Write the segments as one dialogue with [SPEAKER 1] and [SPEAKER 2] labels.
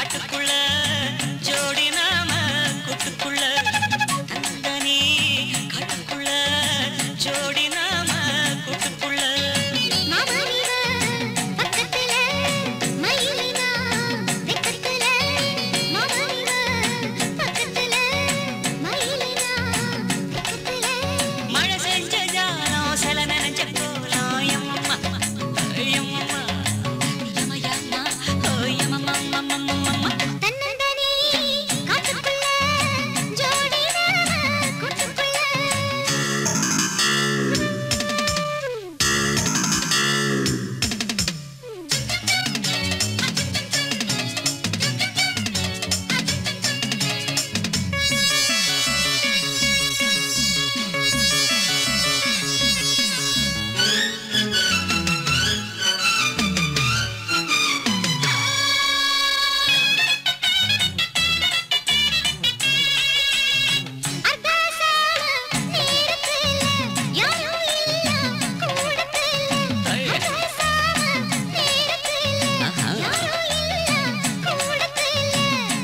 [SPEAKER 1] காட்டுக்குள்ள ஜோடி நாம கூட்டுக்குள்ள தந்தனி காட்டுக்குள்ள ஜோடி நாம கூட்டுக்குள்ள மழை செஞ்ச ஜாலம் சில நினைச்ச போலாம் எம்மம்மா எம்மம்மா யமயம்மா ஓ யமம்மம்மம்மம்மம்மா
[SPEAKER 2] தன்னந்தனி காட்டுக்குள்ள ஜோடி நாம கூட்டுக்குள்ள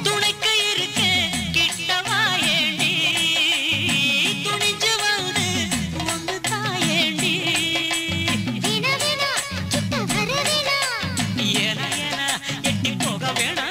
[SPEAKER 1] துணைக்கு இருக்க கிட்டவா ஏண்டி துணிஞ்சு வந்து ஒன்று தாயேண்டி ஏனா ஏனா எட்டி போக வேணாம்